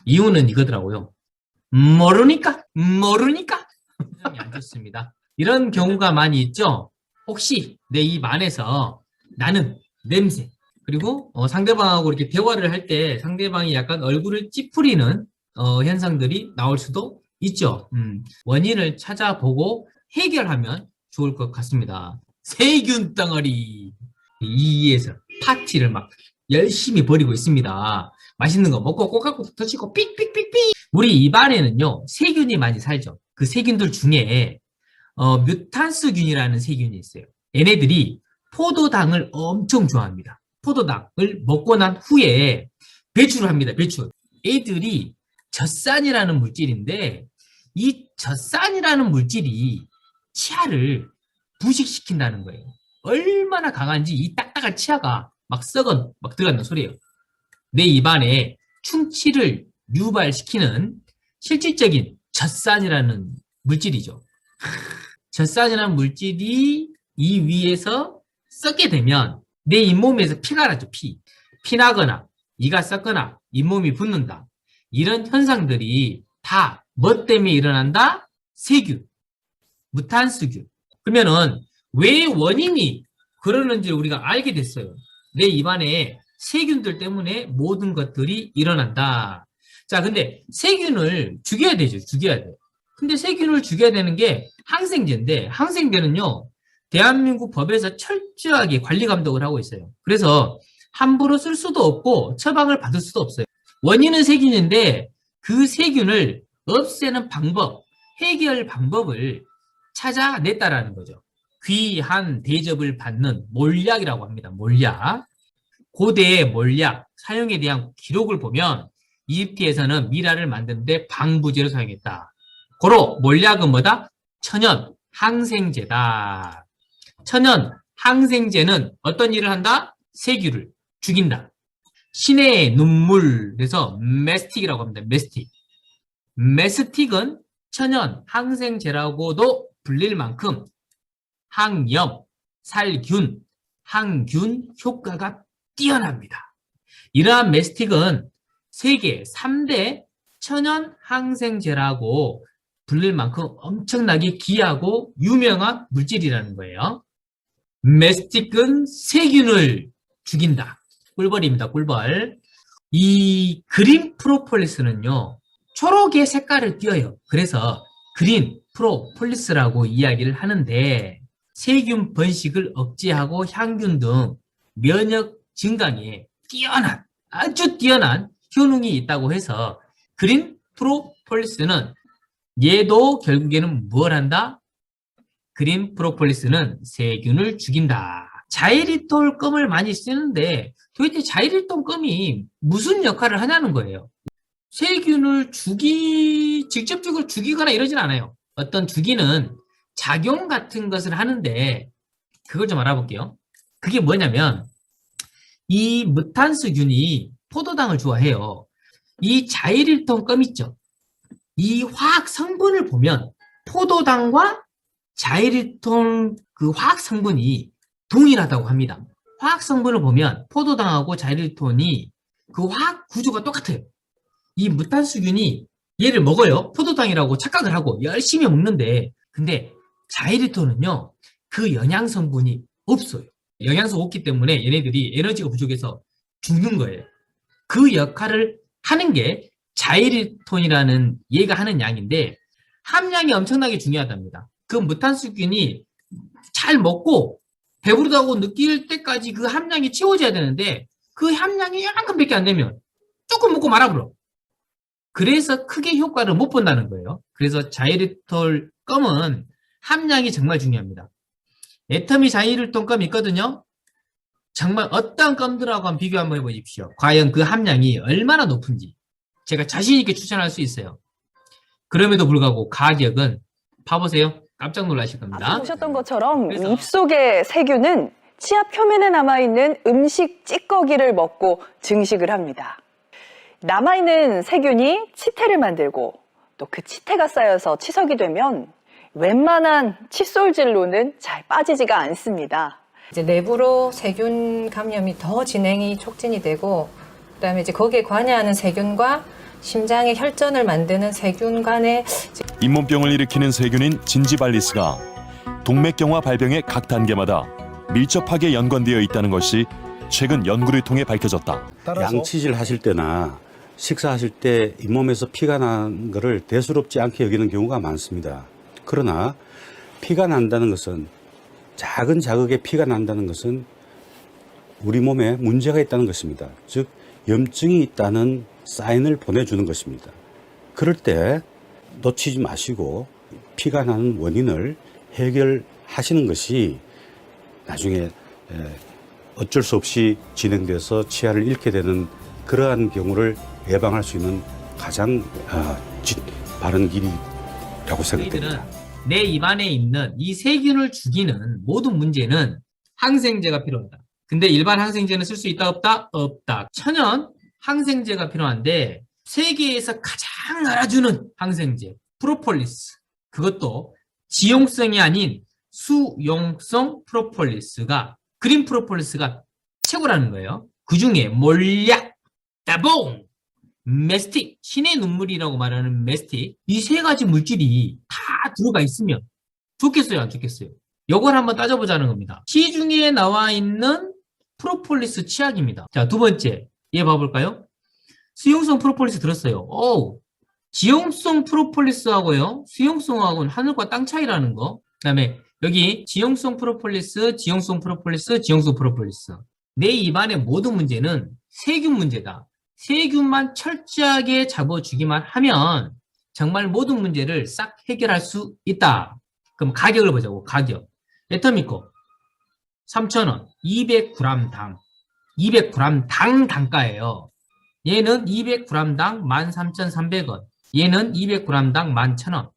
이유는 이거더라고요. 모르니까. 굉장히 안 좋습니다. 이런 경우가 많이 있죠. 혹시 내 입 안에서 나는 냄새, 그리고 상대방하고 이렇게 대화를 할 때 상대방이 약간 얼굴을 찌푸리는 현상들이 나올 수도 있죠. 원인을 찾아보고 해결하면 좋을 것 같습니다. 세균 덩어리 2에서 파티를 막 열심히 벌이고 있습니다. 맛있는 거 먹고 꼬깍꼬깍 터치고 삑삑삑삑. 우리 입안에는요 세균이 많이 살죠. 그 세균들 중에 뮤탄스균이라는 세균이 있어요. 얘네들이 포도당을 엄청 좋아합니다. 포도당을 먹고 난 후에 배출을 합니다. 배출. 애들이 젖산이라는 물질인데 이 젖산이라는 물질이 치아를 부식시킨다는 거예요. 얼마나 강한지 이 딱딱한 치아가 막 썩은 막 들어간다는 소리예요. 내 입안에 충치를 유발시키는 실질적인 젖산이라는 물질이죠. 젖산이라는 물질이 이 위에서 썩게 되면 내 잇몸에서 피가 나죠. 피 나거나 이가 썩거나 잇몸이 붓는다. 이런 현상들이 다 뭐 때문에 일어난다? 세균, 무탄수균. 그러면은 왜 원인이 그러는지 우리가 알게 됐어요. 내 입안에 세균들 때문에 모든 것들이 일어난다. 자, 근데 세균을 죽여야 되죠. 죽여야 돼요. 근데 세균을 죽여야 되는 게 항생제인데 항생제는요. 대한민국 법에서 철저하게 관리 감독을 하고 있어요. 그래서 함부로 쓸 수도 없고 처방을 받을 수도 없어요. 원인은 세균인데 그 세균을 없애는 방법, 해결 방법을 찾아냈다라는 거죠. 귀한 대접을 받는 몰약이라고 합니다. 몰약. 고대의 몰약 사용에 대한 기록을 보면 이집트에서는 미라를 만드는데 방부제로 사용했다. 고로 몰약은 뭐다? 천연 항생제다. 천연 항생제는 어떤 일을 한다? 세균을 죽인다. 신의 눈물에서 메스틱이라고 합니다. 메스틱. 메스틱은 천연 항생제라고도 불릴 만큼 항염, 살균, 항균 효과가 뛰어납니다. 이러한 메스틱은 세계 3대 천연 항생제라고 불릴 만큼 엄청나게 귀하고 유명한 물질이라는 거예요. 메스틱은 세균을 죽인다. 꿀벌입니다. 꿀벌. 이 그린 프로폴리스는요. 초록의 색깔을 띄어요. 그래서 그린 프로폴리스라고 이야기를 하는데 세균 번식을 억제하고 향균 등 면역 증강에 뛰어난 아주 뛰어난 효능이 있다고 해서 그린 프로폴리스는 얘도 결국에는 뭘 한다? 그린 프로폴리스는 세균을 죽인다. 자이리톨 껌을 많이 쓰는데 도대체 자이리톨 껌이 무슨 역할을 하냐는 거예요. 세균을 직접적으로 죽이거나 이러진 않아요. 어떤 죽이는 작용 같은 것을 하는데 그걸 좀 알아볼게요. 그게 뭐냐면 이 무탄수균이 포도당을 좋아해요. 이 자이릴톤 껌 있죠. 이 화학 성분을 보면 포도당과 자이릴톤 그 화학 성분이 동일하다고 합니다. 화학 성분을 보면 포도당하고 자이릴톤이 그 화학 구조가 똑같아요. 이 무탄수균이 얘를 먹어요. 포도당이라고 착각을 하고 열심히 먹는데 근데 자이리톤은요. 그 영양 성분이 없어요. 영양소 없기 때문에 얘네들이 에너지가 부족해서 죽는 거예요. 그 역할을 하는 게 자이리톤이라는 얘가 하는 양인데 함량이 엄청나게 중요하답니다. 그 무탄수균이 잘 먹고 배부르다고 느낄 때까지 그 함량이 채워져야 되는데 그 함량이 약간밖에 안 되면 조금 먹고 말아버려. 그래서 크게 효과를 못 본다는 거예요. 그래서 자이리톨 껌은 함량이 정말 중요합니다. 애터미 자이리톨 껌이 있거든요. 정말 어떤 껌들하고 한번 비교 한번 해보십시오. 과연 그 함량이 얼마나 높은지 제가 자신 있게 추천할 수 있어요. 그럼에도 불구하고 가격은 봐보세요. 깜짝 놀라실 겁니다. 앞서 보셨던 것처럼 입속의 세균은 치아 표면에 남아있는 음식 찌꺼기를 먹고 증식을 합니다. 남아있는 세균이 치태를 만들고 또 그 치태가 쌓여서 치석이 되면 웬만한 칫솔질로는 잘 빠지지가 않습니다. 이제 내부로 세균 감염이 더 촉진이 되고 그다음에 이제 거기에 관여하는 세균과 심장의 혈전을 만드는 세균 간의 잇몸병을 일으키는 세균인 진지발리스가 동맥경화 발병의 각 단계마다 밀접하게 연관되어 있다는 것이 최근 연구를 통해 밝혀졌다. 양치질 하실 때나 식사하실 때 잇몸에서 피가 난 것을 대수롭지 않게 여기는 경우가 많습니다. 그러나 피가 난다는 것은, 작은 자극에 피가 난다는 것은 우리 몸에 문제가 있다는 것입니다. 즉 염증이 있다는 사인을 보내주는 것입니다. 그럴 때 놓치지 마시고 피가 나는 원인을 해결하시는 것이 나중에 어쩔 수 없이 진행돼서 치아를 잃게 되는 그러한 경우를 예방할 수 있는 가장 바른 길이라고 생각됩니다. 저희들은 내 입안에 있는 이 세균을 죽이는 모든 문제는 항생제가 필요하다. 근데 일반 항생제는 쓸 수 있다 없다? 없다. 천연 항생제가 필요한데 세계에서 가장 알아주는 항생제 프로폴리스, 그것도 지용성이 아닌 수용성 프로폴리스가, 그린 프로폴리스가 최고라는 거예요. 그 중에 몰약, 따봉, 메스틱, 신의 눈물이라고 말하는 메스틱, 이 세 가지 물질이 다 들어가 있으면 좋겠어요, 안 좋겠어요? 이걸 한번 따져보자는 겁니다. 시중에 나와 있는 프로폴리스 치약입니다. 자, 두 번째, 얘 봐볼까요? 수용성 프로폴리스 들었어요. 지용성 프로폴리스하고요, 수용성하고는 하늘과 땅 차이라는 거. 그 다음에 여기 지용성 프로폴리스, 지용성 프로폴리스, 지용성 프로폴리스. 내 입안의 모든 문제는 세균 문제다. 세균만 철저하게 잡아주기만 하면 정말 모든 문제를 싹 해결할 수 있다. 그럼 가격을 보자고. 가격. 에터미코 3,000원, 200g 당. 200g 당 단가예요. 얘는 200g당 13,300원. 얘는 200g당 11,000원.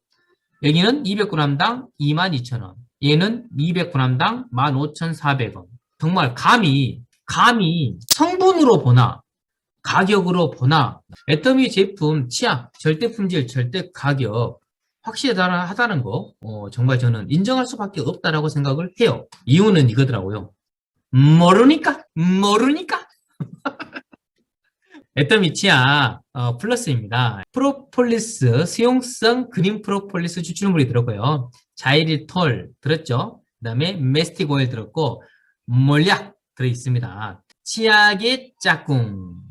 여기는 200g당 22,000원. 얘는 200g당 15,400원. 정말 감히 성분으로 보나 가격으로 보나 애터미 제품 치약 절대 품질 절대 가격 확실하다는 거 정말 저는 인정할 수밖에 없다라고 생각을 해요. 이유는 이거더라고요. 모르니까 애터미 치약 플러스입니다. 프로폴리스 수용성 그린 프로폴리스 추출물이 들었고요. 자이리톨 들었죠? 그 다음에 메스틱 오일 들었고 몰약 들어있습니다. 치약의 짝꿍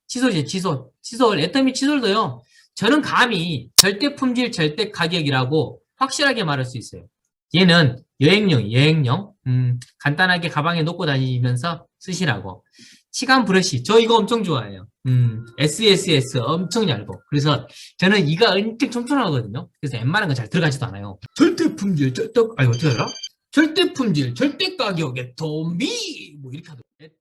칫솔이죠. 칫솔 애터미 칫솔도요. 저는 감히 절대 품질 절대 가격이라고 확실하게 말할 수 있어요. 얘는 여행용 간단하게 가방에 놓고 다니면서 쓰시라고. 치간 브러쉬 저 이거 엄청 좋아해요. SSS 엄청 얇고, 그래서 저는 이가 엄청 촘촘하거든요. 그래서 웬만한 건 잘 들어가지도 않아요. 절대 품질 어떻게 하더라? 절대 품질 절대 가격에 도미 뭐 이렇게 하더라고요.